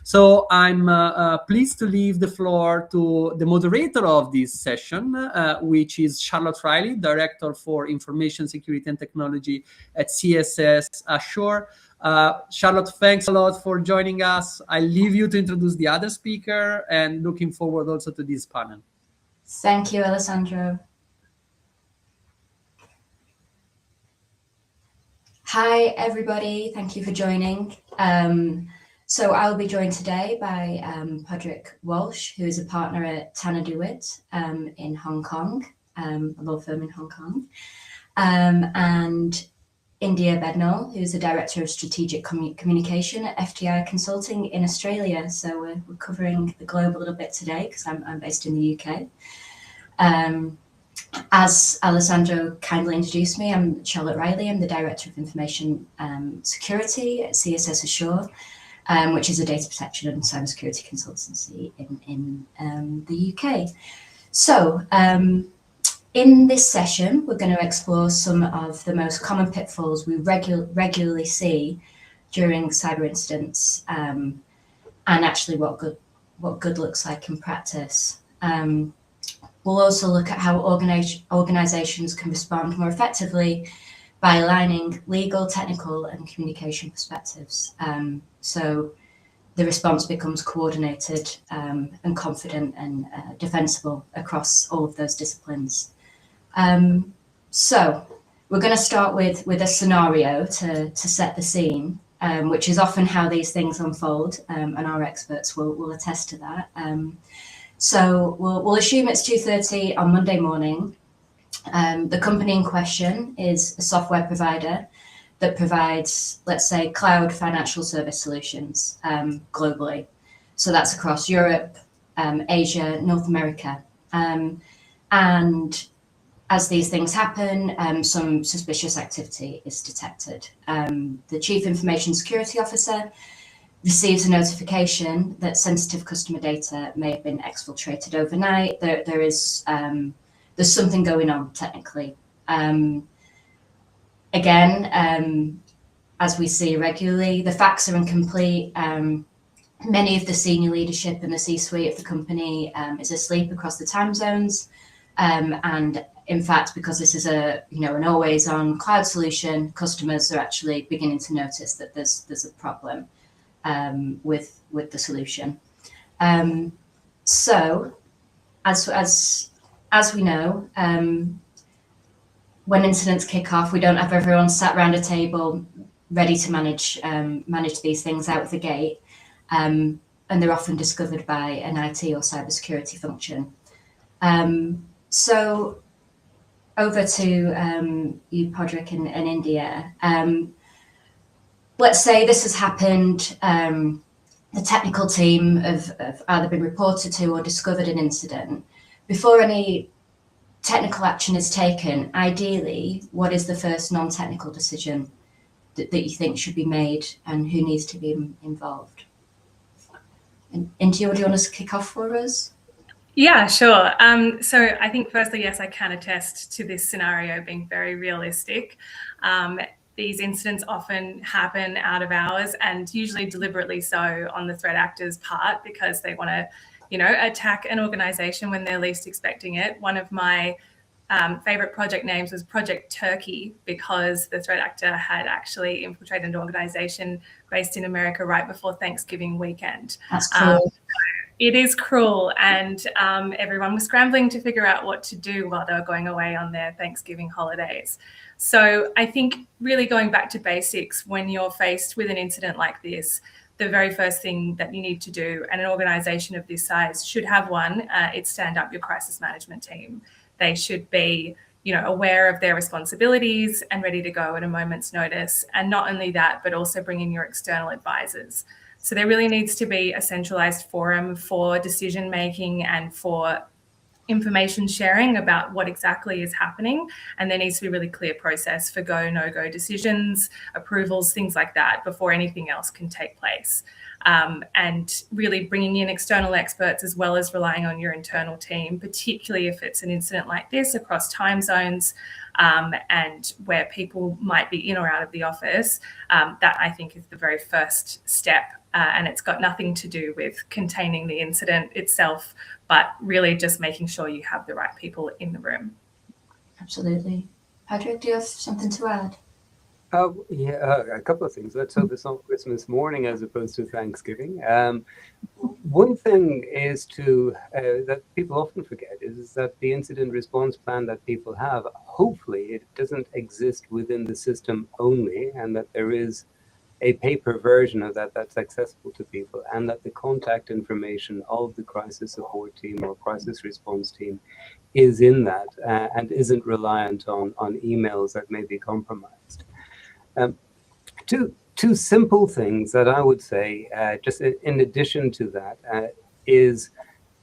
So I'm pleased to leave the floor to the moderator of this session, which is Charlotte Riley, Director for Information Security and Technology at CSS Assure. Charlotte, thanks a lot for joining us. I leave you to introduce the other speaker and looking forward also to this panel. Thank you, Alessandro. Hi, everybody. Thank you for joining. So I'll be joined today by Padraig Walsh, who is a partner at Witt in Hong Kong, a law firm in Hong Kong, and India Bednall, who's the Director of Strategic Communication at FTI Consulting in Australia. So we're covering the globe a little bit today because I'm based in the UK. As Alessandro kindly introduced me, I'm Charlotte Riley. I'm the Director of Information Security at CSS Assure, which is a data protection and cybersecurity consultancy in the UK. So in this session, we're going to explore some of the most common pitfalls we regularly see during cyber incidents, and actually what good looks like in practice. We'll also look at how organizations can respond more effectively by aligning legal, technical, and communication perspectives. So the response becomes coordinated and confident and defensible across all of those disciplines. So we're going to start with a scenario to set the scene, which is often how these things unfold, and our experts will attest to that. So we'll assume it's 2:30 on Monday morning. The company in question is a software provider that provides, let's say, cloud financial service solutions globally. So that's across Europe, Asia, North America. And as these things happen, some suspicious activity is detected. The Chief Information Security Officer receives a notification that sensitive customer data may have been exfiltrated overnight. There's something going on technically. Again, as we see regularly, the facts are incomplete. Many of the senior leadership and the C-suite of the company is asleep across the time zones. And in fact, because this is an always-on cloud solution, customers are actually beginning to notice that there's a problem with the solution. So, as we know, when incidents kick off, we don't have everyone sat around a table ready to manage these things out of the gate, and they're often discovered by an IT or cybersecurity function. So, over to you, Padraig, in India. Let's say this has happened. The technical team have either been reported to or discovered an incident. Before any technical action is taken, ideally, what is the first non-technical decision that you think should be made, and who needs to be involved? And India, do you want to kick off for us? Yeah, sure. So I think firstly, yes, I can attest to this scenario being very realistic. These incidents often happen out of hours, and usually deliberately so on the threat actor's part, because they want to, attack an organization when they're least expecting it. One of my favorite project names was Project Turkey, because the threat actor had actually infiltrated an organization based in America right before Thanksgiving weekend. That's cool. It is cruel, and everyone was scrambling to figure out what to do while they were going away on their Thanksgiving holidays. So I think really going back to basics, when you're faced with an incident like this, the very first thing that you need to do, and an organization of this size should have one, it's stand up your crisis management team. They should be, aware of their responsibilities and ready to go at a moment's notice. And not only that, but also bring in your external advisors. So there really needs to be a centralized forum for decision making and for information sharing about what exactly is happening. And there needs to be a really clear process for go, no-go decisions, approvals, things like that, before anything else can take place. and really bringing in external experts as well as relying on your internal team, particularly if it's an incident like this across time zones and where people might be in or out of the office. That I think is the very first step. And it's got nothing to do with containing the incident itself, but really just making sure you have the right people in the room. Absolutely. Padraig, do you have something to add? A couple of things. Let's hope it's on Christmas morning as opposed to Thanksgiving. One thing is that people often forget is that the incident response plan that people have, hopefully it doesn't exist within the system only, and that there is a paper version of that that's accessible to people, and that the contact information of the crisis support team or crisis response team is in that and isn't reliant on emails that may be compromised. Two simple things that I would say, just in addition to that, is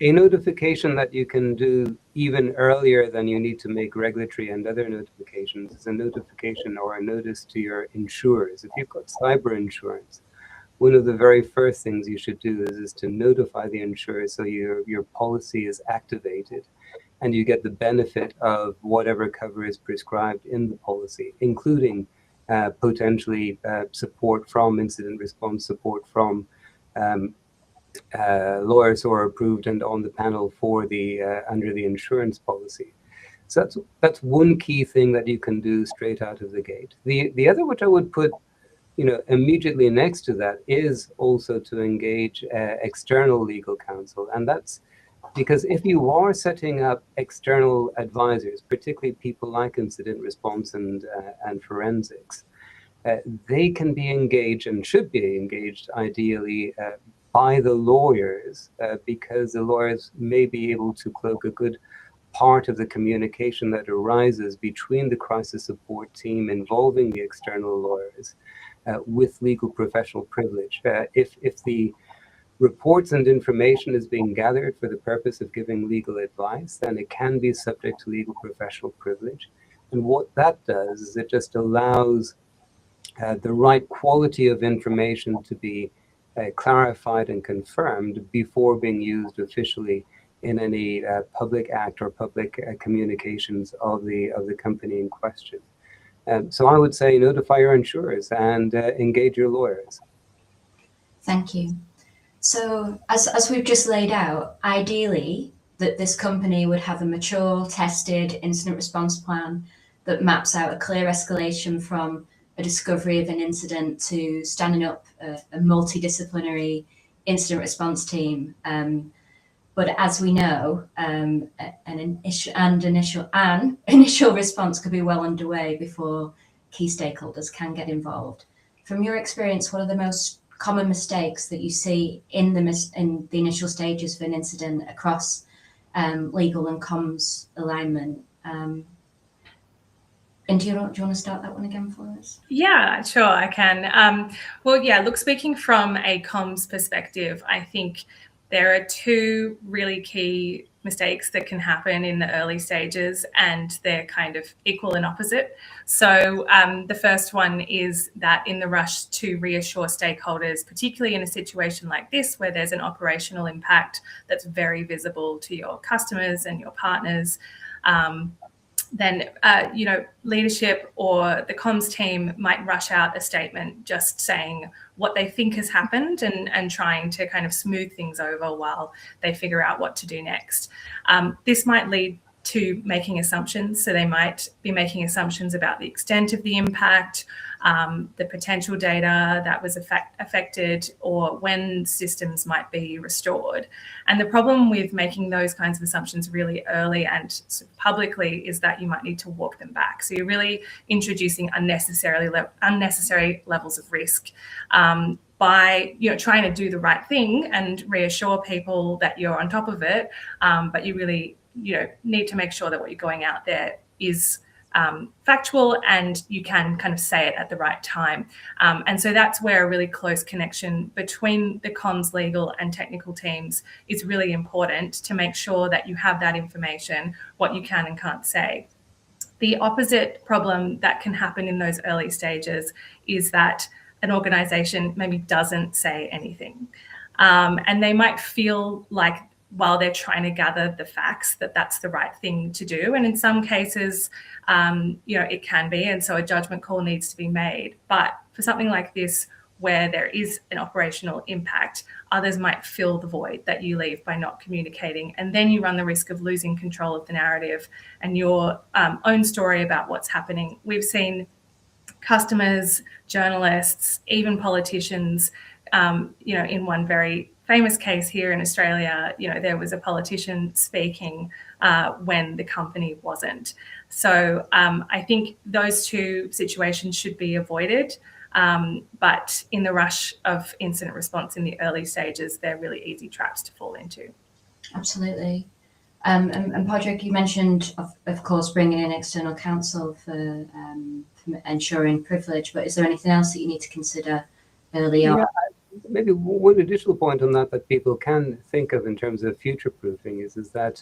a notification that you can do even earlier than you need to make regulatory and other notifications is a notification or a notice to your insurers. If you've got cyber insurance, one of the very first things you should do is to notify the insurer so your policy is activated and you get the benefit of whatever cover is prescribed in the policy, including potentially support from incident response, support from lawyers who are approved and on the panel for the under the insurance policy. So that's one key thing that you can do straight out of the gate. The other, which I would put immediately next to that, is also to engage external legal counsel, and that's because if you are setting up external advisors, particularly people like incident response and forensics, they can be engaged and should be engaged ideally by the lawyers, because the lawyers may be able to cloak a good part of the communication that arises between the crisis support team involving the external lawyers with legal professional privilege. If the reports and information is being gathered for the purpose of giving legal advice, then it can be subject to legal professional privilege. And what that does is it just allows the right quality of information to be clarified and confirmed before being used officially in any public act or public communications of the company in question. So I would say notify your insurers and engage your lawyers. Thank you. So as we've just laid out, ideally that this company would have a mature, tested incident response plan that maps out a clear escalation from a discovery of an incident to standing up a multidisciplinary incident response team. But as we know, an initial response could be well underway before key stakeholders can get involved. From your experience, what are the most common mistakes that you see in the initial stages of an incident across legal and comms alignment? And do you want to start that one again for us? Yeah, sure, I can. Well, yeah, look, speaking from a comms perspective, I think there are two really key mistakes that can happen in the early stages, and they're kind of equal and opposite. So the first one is that in the rush to reassure stakeholders, particularly in a situation like this where there's an operational impact that's very visible to your customers and your partners, then leadership or the comms team might rush out a statement just saying what they think has happened and trying to kind of smooth things over while they figure out what to do next. This might lead to making assumptions. So they might be making assumptions about the extent of the impact, the potential data that was affected, or when systems might be restored. And the problem with making those kinds of assumptions really early and sort of publicly is that you might need to walk them back. So you're really introducing unnecessary levels of risk by trying to do the right thing and reassure people that you're on top of it, but you really need to make sure that what you're going out there is factual and you can kind of say it at the right time. And so that's where a really close connection between the comms, legal and technical teams is really important to make sure that you have that information, what you can and can't say. The opposite problem that can happen in those early stages is that an organization maybe doesn't say anything. And they might feel like while they're trying to gather the facts that that's the right thing to do. And in some cases, it can be. And so a judgment call needs to be made. But for something like this, where there is an operational impact, others might fill the void that you leave by not communicating. And then you run the risk of losing control of the narrative and your own story about what's happening. We've seen customers, journalists, even politicians, in one very famous case here in Australia, there was a politician speaking when the company wasn't. So I think those two situations should be avoided. But in the rush of incident response in the early stages, they're really easy traps to fall into. Absolutely. And Padraig, you mentioned, of course, bringing in external counsel for ensuring privilege, but is there anything else that you need to consider early on? Maybe one additional point on that people can think of in terms of future-proofing is that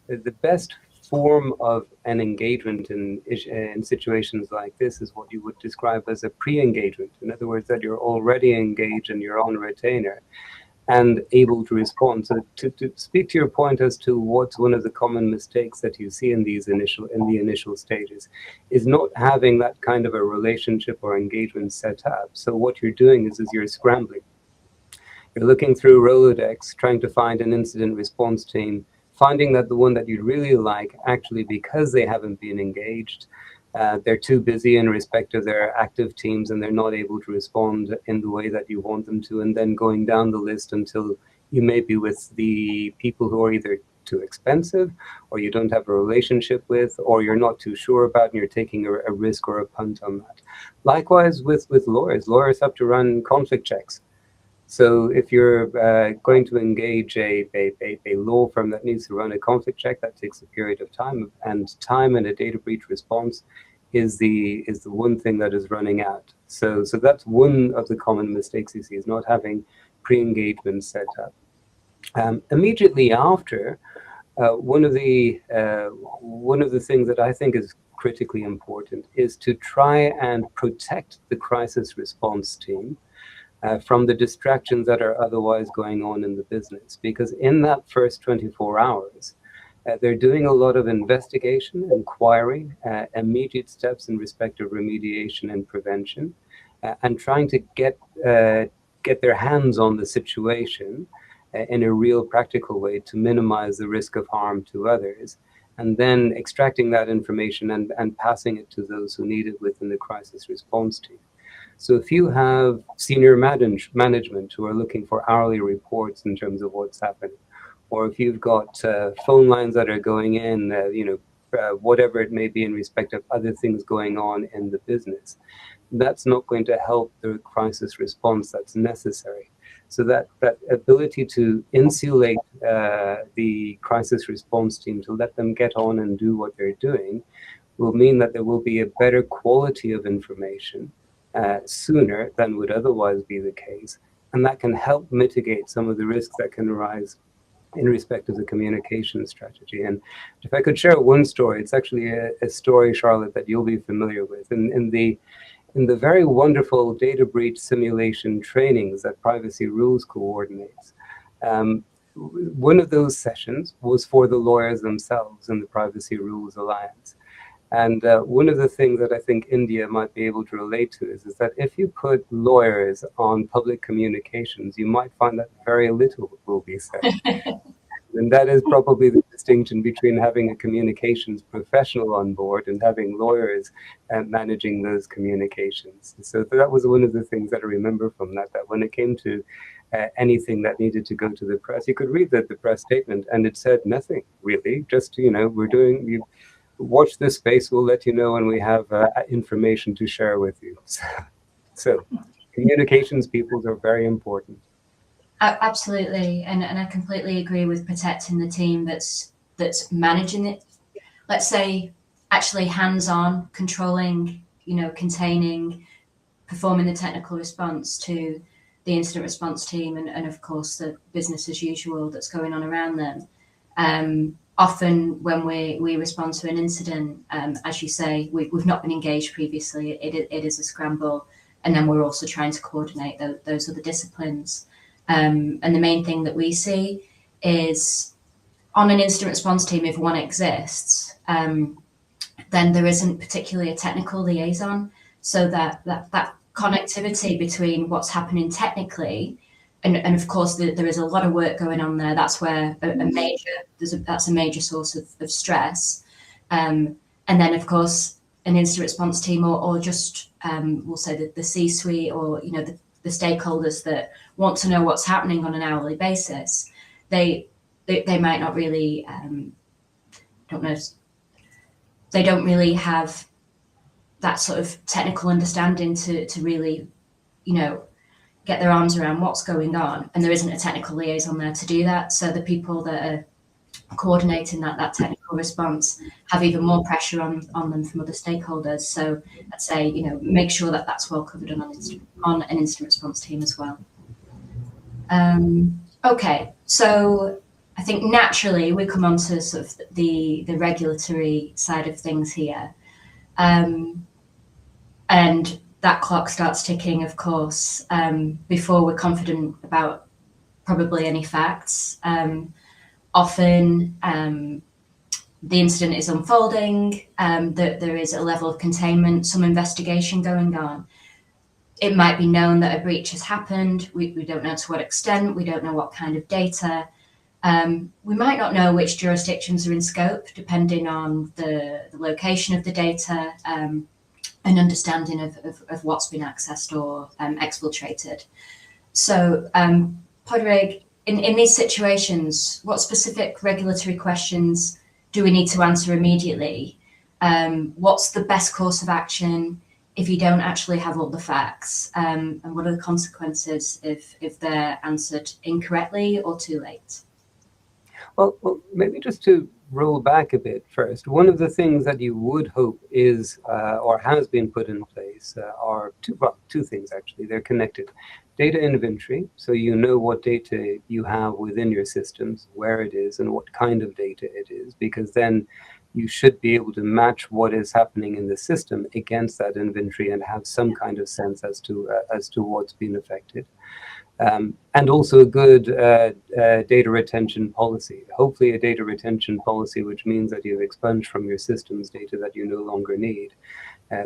the best form of an engagement in situations like this is what you would describe as a pre-engagement. In other words, that you're already engaged and you're on retainer and able to respond. So to speak to your point as to what's one of the common mistakes that you see in the initial stages is not having that kind of a relationship or engagement set up. So what you're doing is you're scrambling. You're looking through Rolodex, trying to find an incident response team, finding that the one that you really like, actually, because they haven't been engaged, they're too busy in respect of their active teams and they're not able to respond in the way that you want them to, and then going down the list until you may be with the people who are either too expensive or you don't have a relationship with or you're not too sure about and you're taking a risk or a punt on that. Likewise with lawyers have to run conflict checks. So if you're going to engage a law firm that needs to run a conflict check, that takes a period of time, and time in a data breach response is the one thing that is running out. So that's one of the common mistakes you see, is not having pre-engagement set up. Immediately after, one of the things that I think is critically important is to try and protect the crisis response team from the distractions that are otherwise going on in the business. Because in that first 24 hours, they're doing a lot of investigation, inquiry, immediate steps in respect of remediation and prevention, and trying to get their hands on the situation in a real practical way to minimize the risk of harm to others, and then extracting that information and passing it to those who need it within the crisis response team. So if you have senior management who are looking for hourly reports in terms of what's happening, or if you've got phone lines that are going in, whatever it may be in respect of other things going on in the business, that's not going to help the crisis response that's necessary. So that ability to insulate the crisis response team, to let them get on and do what they're doing, will mean that there will be a better quality of information sooner than would otherwise be the case. And that can help mitigate some of the risks that can arise in respect of the communication strategy. And if I could share one story, it's actually a story, Charlotte, that you'll be familiar with. In the very wonderful data breach simulation trainings that Privacy Rules coordinates, one of those sessions was for the lawyers themselves in the Privacy Rules Alliance. And one of the things that I think India might be able to relate to is that if you put lawyers on public communications, you might find that very little will be said. And that is probably the distinction between having a communications professional on board and having lawyers managing those communications. So that was one of the things that I remember from that when it came to anything that needed to go to the press, you could read the press statement and it said nothing really, just, watch this space, we'll let you know when we have information to share with you. So communications people are very important. Absolutely, and I completely agree with protecting the team that's managing it. Let's say actually hands-on, controlling, containing, performing the technical response to the incident response team, and of course the business as usual that's going on around them. Often when we respond to an incident, as you say, we've not been engaged previously. It is a scramble. and then we're also trying to coordinate those other disciplines. And the main thing that we see is on an incident response team, if one exists, then there isn't particularly a technical liaison, so that connectivity between what's happening technically, and of course there is a lot of work going on there. That's where that's a major source of stress, and then of course an incident response team or just we'll say the C-suite, or the stakeholders that want to know what's happening on an hourly basis, they might not really they don't really have that sort of technical understanding to really get their arms around what's going on, and there isn't a technical liaison there to do that. So the people that are coordinating that technical response have even more pressure on them from other stakeholders. So I'd say make sure that that's well covered on an incident response team as well. Okay, so I think naturally we come on to sort of the regulatory side of things here, and that clock starts ticking, of course, before we're confident about probably any facts. Often the incident is unfolding, there is a level of containment, some investigation going on. It might be known that a breach has happened. We don't know to what extent, we don't know what kind of data. We might not know which jurisdictions are in scope, depending on the location of the data, and understanding of what's been accessed or exfiltrated. So, Padraig, in these situations, what specific regulatory questions do we need to answer immediately? What's the best course of action if you don't actually have all the facts? And what are the consequences if they're answered incorrectly or too late? Well, maybe just to roll back a bit first, one of the things that you would hope is, or has been put in place, are two things actually. They're connected. Data inventory, so you know what data you have within your systems, where it is, and what kind of data it is, because then you should be able to match what is happening in the system against that inventory and have some kind of sense as to what's been affected. And also a good data retention policy. Hopefully a data retention policy which means that you've expunged from your systems data that you no longer need,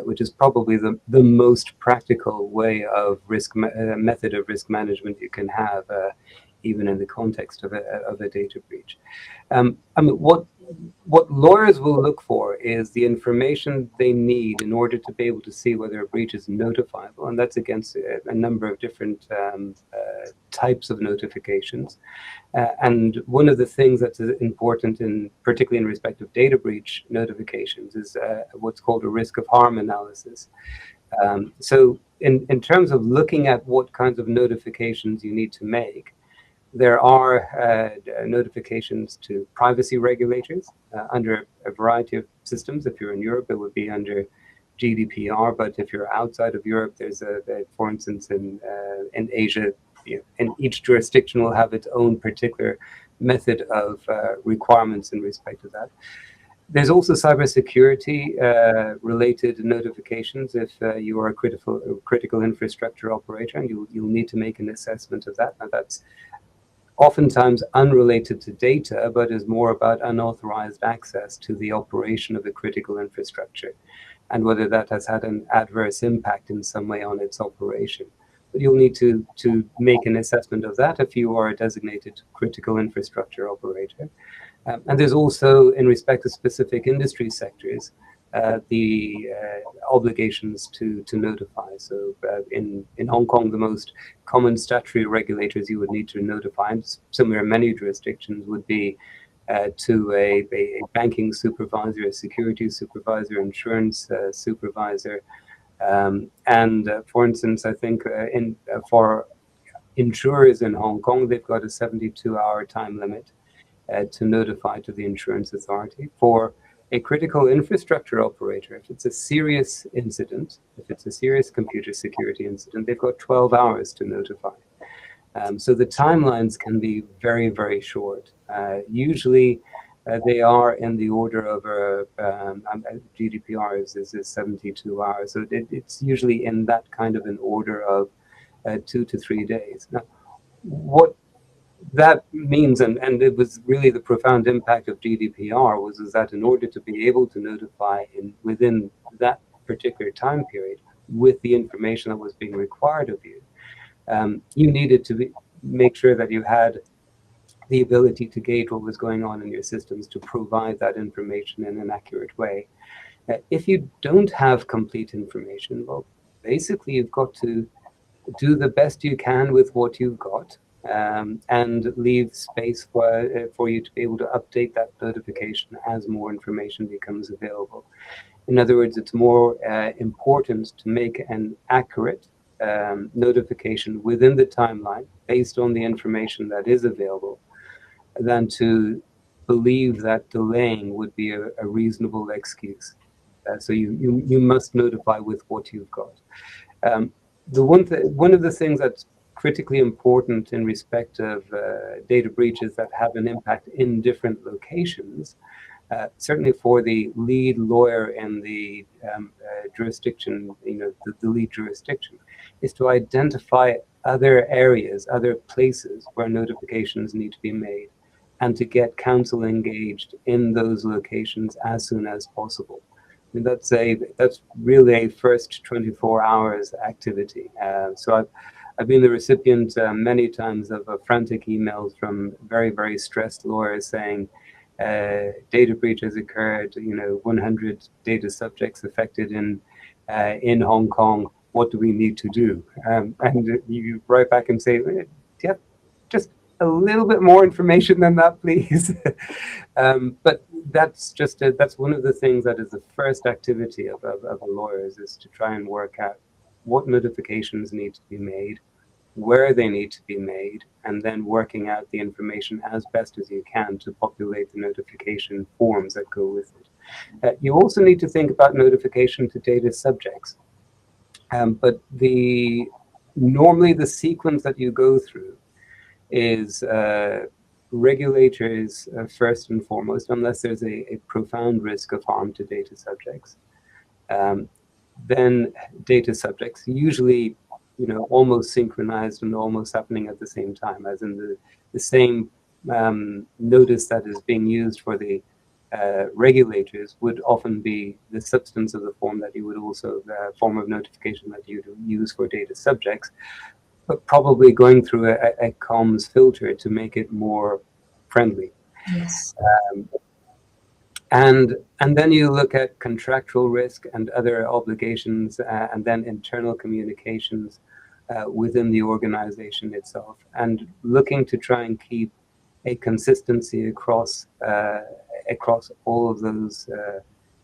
which is probably the most practical way of method of risk management you can have, even in the context of a data breach. I mean, what lawyers will look for is the information they need in order to be able to see whether a breach is notifiable, and that's against a number of different types of notifications. And one of the things that's important, particularly in respect of data breach notifications, is what's called a risk of harm analysis. So in terms of looking at what kinds of notifications you need to make, there are notifications to privacy regulators under a variety of systems. If you're in Europe, it would be under GDPR, but if you're outside of Europe, there's for instance, in Asia, and each jurisdiction will have its own particular method of requirements in respect to that. There's also cybersecurity related notifications if you are a critical infrastructure operator, and you'll need to make an assessment of that. And that's oftentimes unrelated to data, but is more about unauthorized access to the operation of the critical infrastructure and whether that has had an adverse impact in some way on its operation. But you'll need to make an assessment of that if you are a designated critical infrastructure operator. And there's also, in respect to specific industry sectors, the obligations to notify. So in Hong Kong, the most common statutory regulators you would need to notify, and similar in many jurisdictions, would be to a banking supervisor, a securities supervisor, insurance supervisor. And for instance, I think for insurers in Hong Kong, they've got a 72-hour time limit to notify to the insurance authority. For a critical infrastructure operator, if it's a serious incident, if it's a serious computer security incident, they've got 12 hours to notify. So the timelines can be very, very short. Usually They are in the order of GDPR is 72 hours, so it's usually in that kind of an order of 2 to 3 days. Now, what that means, and it was really the profound impact of GDPR, was that in order to be able to notify within that particular time period with the information that was being required of you, you needed to make sure that you had the ability to gauge what was going on in your systems to provide that information in an accurate way. If you don't have complete information, well, basically you've got to do the best you can with what you've got, and leave space for you to be able to update that notification as more information becomes available. In other words, it's more important to make an accurate notification within the timeline based on the information that is available than to believe that delaying would be a reasonable excuse. So you must notify with what you've got. One of the things that's critically important in respect of data breaches that have an impact in different locations, certainly for the lead lawyer in the jurisdiction, the lead jurisdiction, is to identify other areas, other places where notifications need to be made, and to get counsel engaged in those locations as soon as possible. I mean, that's really a first 24 hours activity. So I've been the recipient many times of frantic emails from very, very stressed lawyers saying, data breach has occurred, 100 data subjects affected in Hong Kong. What do we need to do? And you write back and say, do you have just a little bit more information than that, please? But that's one of the things that is the first activity of the lawyers, is to try and work out what notifications need to be made, where they need to be made, and then working out the information as best as you can to populate the notification forms that go with it. You also need to think about notification to data subjects. But normally the sequence that you go through is regulators first and foremost, unless there's a profound risk of harm to data subjects. Then data subjects, usually almost synchronized and almost happening at the same time, as in the same notice that is being used for the regulators would often be the substance of the form that you would also, form of notification that you would use for data subjects, but probably going through a comms filter to make it more friendly. Yes. And then you look at contractual risk and other obligations, and then internal communications within the organization itself, and looking to try and keep a consistency across all of those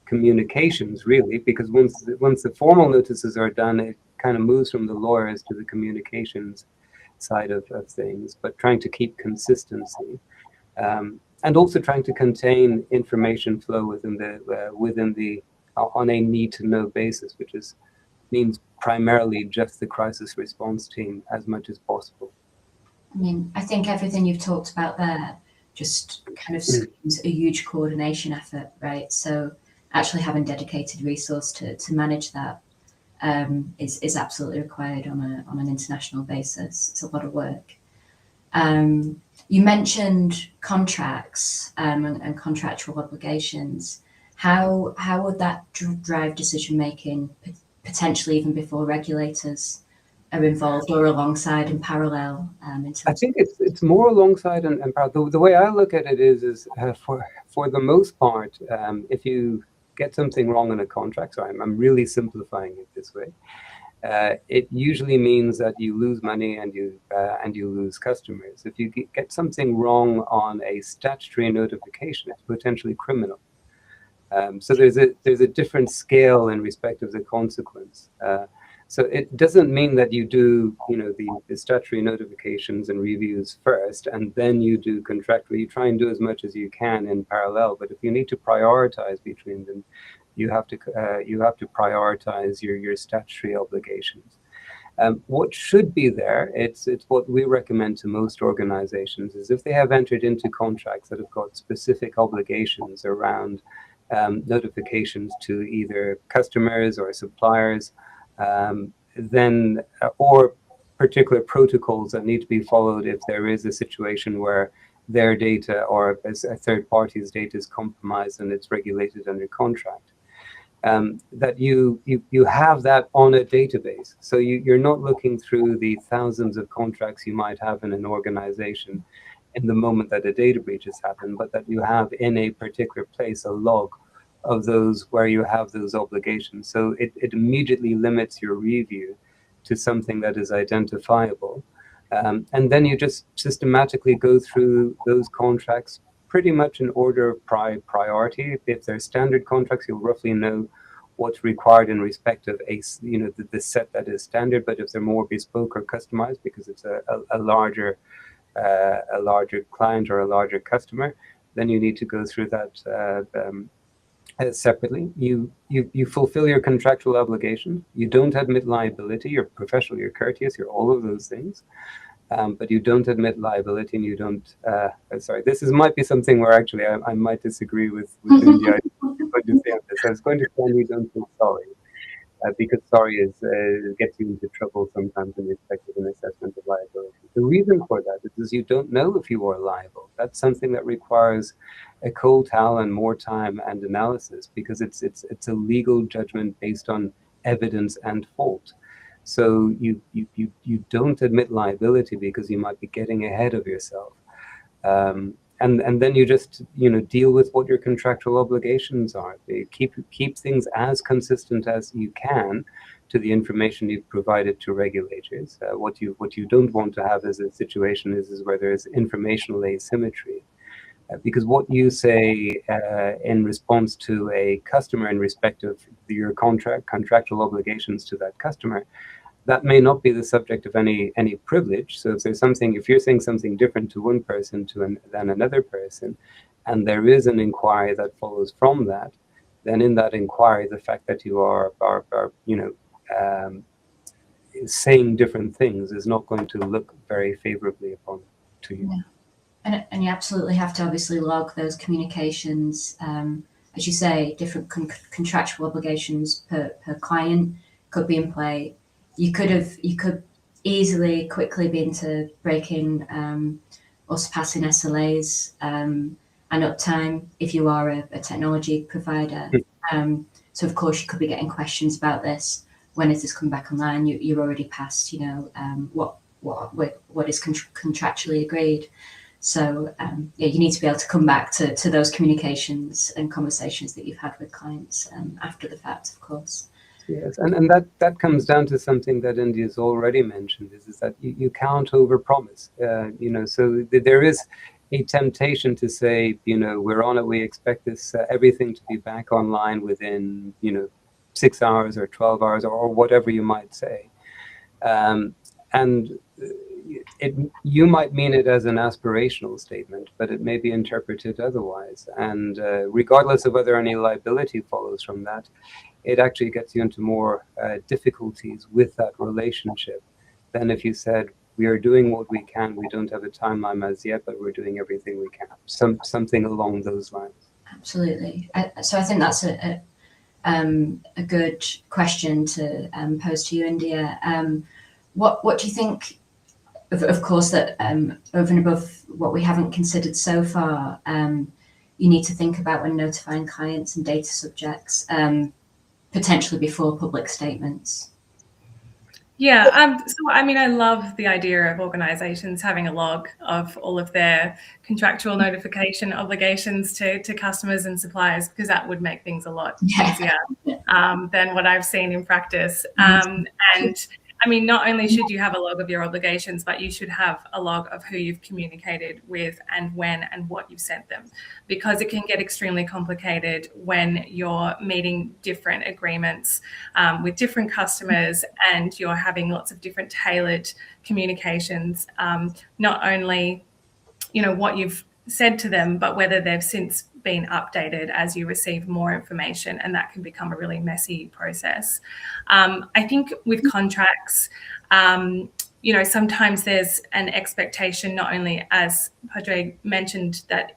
communications, really, because once the formal notices are done, it kind of moves from the lawyers to the communications side of things, but trying to keep consistency. And also trying to contain information flow within the on a need to know basis, which means primarily just the crisis response team as much as possible. I mean, I think everything you've talked about there just kind of screams a huge coordination effort, right? So actually having dedicated resource to manage that is absolutely required on an international basis. It's a lot of work. You mentioned contracts and contractual obligations. How would that drive decision making, potentially even before regulators are involved, or alongside in parallel? I think it's more alongside and parallel. The way I look at it is for the most part, if you get something wrong in a contract, so I'm really simplifying it this way. It usually means that you lose money and you lose customers. If you get something wrong on a statutory notification, it's potentially criminal. So there's a different scale in respect of the consequence. So it doesn't mean that you do the statutory notifications and reviews first, and then you do contractual. You try and do as much as you can in parallel. But if you need to prioritize between them, you have to prioritize your statutory obligations. What should be there, it's what we recommend to most organizations, is if they have entered into contracts that have got specific obligations around notifications to either customers or suppliers, then or particular protocols that need to be followed if there is a situation where their data or a third party's data is compromised and it's regulated under contract. That you have that on a database. So you're not looking through the thousands of contracts you might have in an organization in the moment that a data breach has happened, but that you have in a particular place a log of those where you have those obligations. So it immediately limits your review to something that is identifiable. And then you just systematically go through those contracts pretty much in order of priority. If they're standard contracts, you'll roughly know what's required in respect of the set that is standard. But if they're more bespoke or customized, because it's a larger client or a larger customer, then you need to go through that separately. You fulfill your contractual obligation. You don't admit liability. You're professional. You're courteous. You're all of those things. But you don't admit liability, and you don't. Sorry, might be something where actually I might disagree with India. I was going to say you don't feel sorry, because sorry gets you into trouble sometimes in respect of an assessment of liability. The reason for that is you don't know if you are liable. That's something that requires a cold towel and more time and analysis, because it's a legal judgment based on evidence and fault. So you don't admit liability because you might be getting ahead of yourself, and then you just deal with what your contractual obligations are. Keep things as consistent as you can to the information you've provided to regulators. What you don't want to have as a situation is where there is informational asymmetry, because what you say in response to a customer in respect of your contractual obligations to that customer, that may not be the subject of any privilege. So if you're saying something different to one person than another person, and there is an inquiry that follows from that, then in that inquiry, the fact that you are saying different things is not going to look very favorably upon to you. Yeah. And you absolutely have to obviously log those communications. As you say, different contractual obligations per client could be in play. You could easily quickly be into breaking or surpassing SLAs and uptime if you are a technology provider. So of course you could be getting questions about this. When is this coming back online? You're already past, what is contractually agreed. So you need to be able to come back to those communications and conversations that you've had with clients after the fact, of course. Yes, and that comes down to something that India's already mentioned, is that you can't overpromise. So there is a temptation to say, we're on it, we expect this everything to be back online within 6 hours or 12 hours or whatever you might say, and you might mean it as an aspirational statement, but it may be interpreted otherwise. And regardless of whether any liability follows from that, it actually gets you into more difficulties with that relationship than if you said, we are doing what we can. We don't have a timeline as yet, but we're doing everything we can. Something along those lines. Absolutely. So I think that's a good question to pose to you, India. What do you think? Of course, that over and above what we haven't considered so far, you need to think about when notifying clients and data subjects, potentially before public statements. Yeah, so I mean, I love the idea of organizations having a log of all of their contractual notification obligations to customers and suppliers, because that would make things a lot easier than what I've seen in practice. And I mean, not only should you have a log of your obligations, but you should have a log of who you've communicated with and when and what you've sent them, because it can get extremely complicated when you're meeting different agreements with different customers and you're having lots of different tailored communications, not only, what you've said to them, but whether they've since been updated as you receive more information, and that can become a really messy process. I think with contracts, You know, sometimes there's an expectation, not only, as Padraig mentioned, that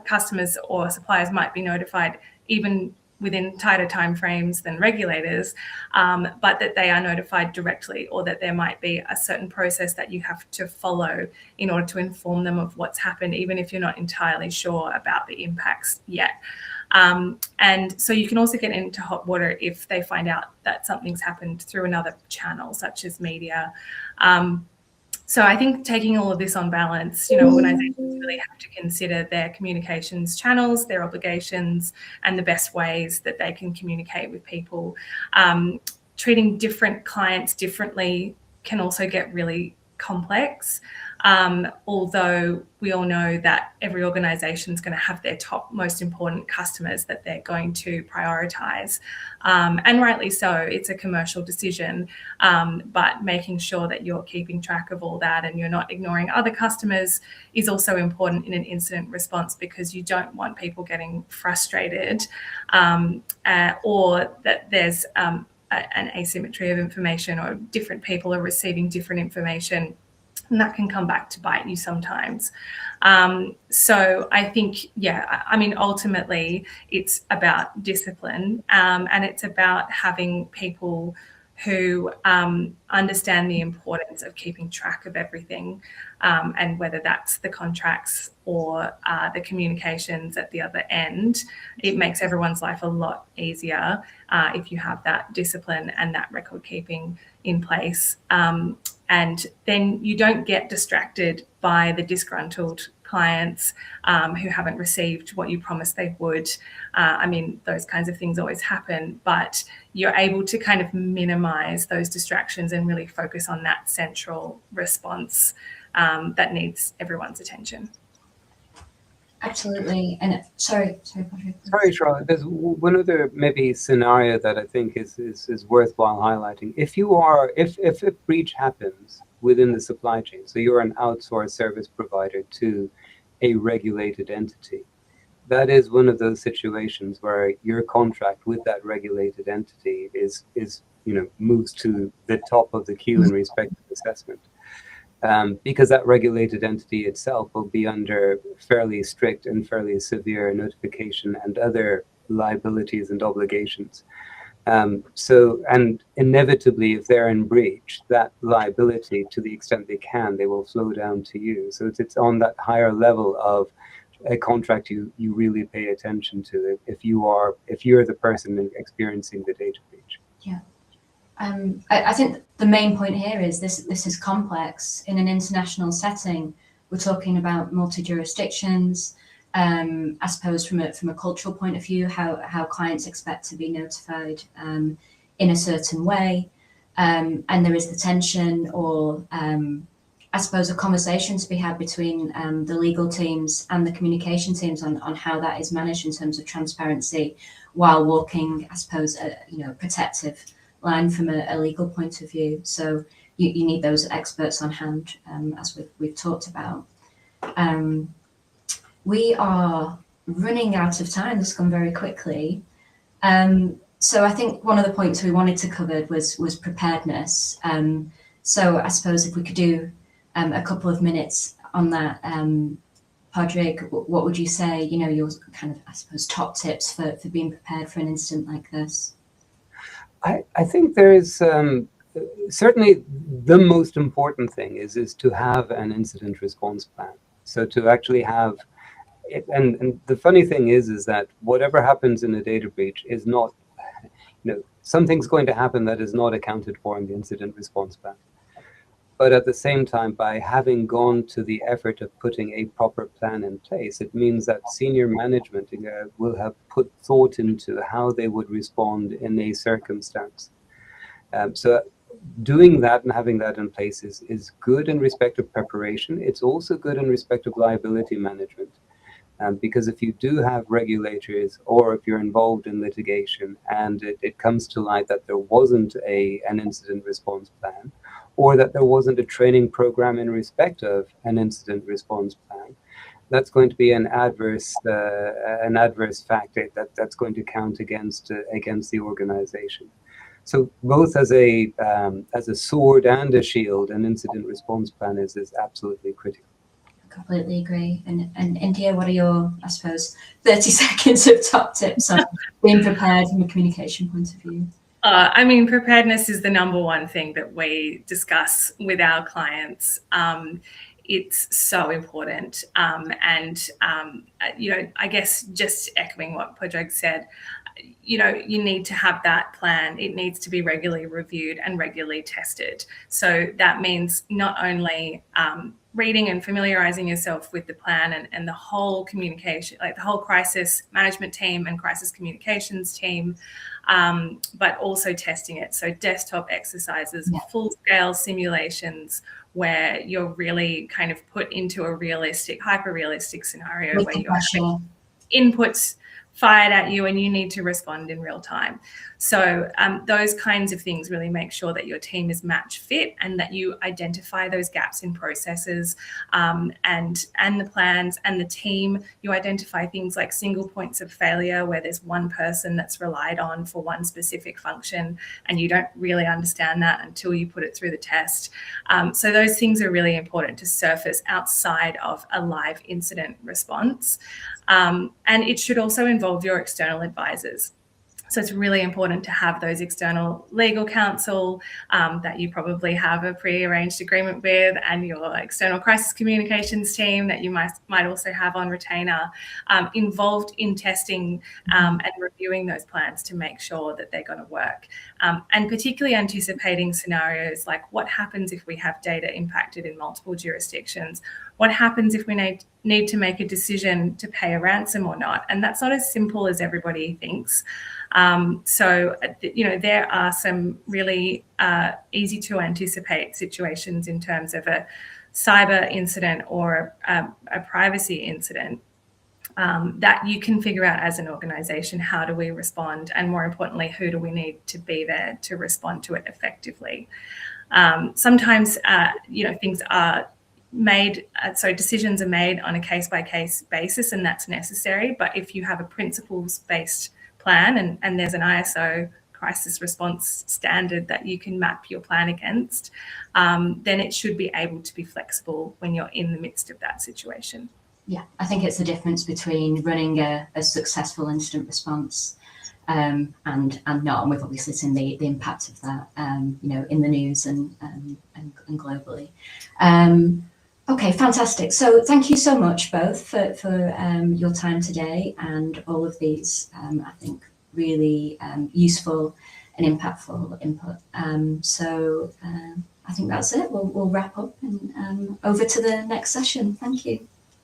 customers or suppliers might be notified even within tighter timeframes than regulators, but that they are notified directly, or that there might be a certain process that you have to follow in order to inform them of what's happened, even if you're not entirely sure about the impacts yet. And so you can also get into hot water if they find out that something's happened through another channel, such as media. So I think taking all of this on balance, you know, organizations really have to consider their communications channels, their obligations, and the best ways that they can communicate with people. Treating different clients differently can also get really complex. Although we all know that every organization is going to have their top most important customers that they're going to prioritize. And rightly so, it's a commercial decision, but making sure that you're keeping track of all that and you're not ignoring other customers is also important in an incident response, because you don't want people getting frustrated or that there's an asymmetry of information, or different people are receiving different information. And that can come back to bite you sometimes. So I think, yeah, I mean, ultimately it's about discipline, and it's about having people who understand the importance of keeping track of everything, and whether that's the contracts or the communications at the other end. It makes everyone's life a lot easier if you have that discipline and that record keeping in place. And then you don't get distracted by the disgruntled clients who haven't received what you promised they would. I mean, those kinds of things always happen, but you're able to kind of minimize those distractions and really focus on that central response that needs everyone's attention. Absolutely. And sorry, Patrick. Sorry, Charlotte. There's one other maybe scenario that I think is worthwhile highlighting. If a breach happens within the supply chain, so you're an outsourced service provider to a regulated entity, that is one of those situations where your contract with that regulated entity is moves to the top of the queue in respect of assessment. Because that regulated entity itself will be under fairly strict and fairly severe notification and other liabilities and obligations. And inevitably, if they're in breach, that liability, to the extent they will flow down to you. So it's on that higher level of a contract you really pay attention to if you're the person experiencing the data breach. Yeah. I think the main point here is this is complex in an international setting. We're talking about multi-jurisdictions. I suppose from a cultural point of view, how clients expect to be notified in a certain way. And there is the tension, or I suppose a conversation to be had between the legal teams and the communication teams on how that is managed in terms of transparency, while walking, I suppose, a protective line from a legal point of view. So you need those experts on hand, as we've talked about. We are running out of time. This has gone very quickly. So I think one of the points we wanted to cover was preparedness. So I suppose if we could do a couple of minutes on that, Padraig, what would you say, your kind of, I suppose, top tips for being prepared for an incident like this? I think there is certainly the most important thing is to have an incident response plan. So to actually have it, and the funny thing is that whatever happens in a data breach is not, something's going to happen that is not accounted for in the incident response plan. But at the same time, by having gone to the effort of putting a proper plan in place, it means that senior management will have put thought into how they would respond in a circumstance. So doing that and having that in place is good in respect of preparation. It's also good in respect of liability management. Because if you do have regulators, or if you're involved in litigation and it comes to light that there wasn't an incident response plan, or that there wasn't a training program in respect of an incident response plan, that's going to be an adverse factor that's going to count against the organization. So both as a sword and a shield, an incident response plan is absolutely critical. Completely agree. And India, what are your, I suppose, 30 seconds of top tips on being prepared from a communication point of view? I mean, preparedness is the number one thing that we discuss with our clients. It's so important. You know, I guess just echoing what Padraig said, you know, you need to have that plan. It needs to be regularly reviewed and regularly tested. So that means not only reading and familiarizing yourself with the plan and the whole communication, like the whole crisis management team and crisis communications team, but also testing it. So desktop exercises, full-scale simulations where you're really kind of put into a realistic, hyper-realistic scenario with where you're having inputs fired at you and you need to respond in real time. So those kinds of things really make sure that your team is match fit and that you identify those gaps in processes and the plans and the team. You identify things like single points of failure where there's one person that's relied on for one specific function and you don't really understand that until you put it through the test. So those things are really important to surface outside of a live incident response. And it should also involve your external advisors. So it's really important to have those external legal counsel that you probably have a pre-arranged agreement with, and your external crisis communications team that you might also have on retainer, involved in testing and reviewing those plans to make sure that they're going to work. And particularly anticipating scenarios like what happens if we have data impacted in multiple jurisdictions? What happens if we need to make a decision to pay a ransom or not? And that's not as simple as everybody thinks. So, you know, there are some really easy to anticipate situations in terms of a cyber incident or a privacy incident that you can figure out as an organization. How do we respond? And more importantly, who do we need to be there to respond to it effectively? Sometimes, you know, things are made, so decisions are made on a case-by-case basis, and that's necessary. But if you have a principles-based plan and there's an ISO crisis response standard that you can map your plan against, then it should be able to be flexible when you're in the midst of that situation. Yeah, I think it's the difference between running a successful incident response and not, and we've obviously seen the impact of that, you know, in the news and globally. Okay, fantastic. So thank you so much both for your time today and all of these, I think, really useful and impactful input. So I think that's it. We'll wrap up and over to the next session. Thank you.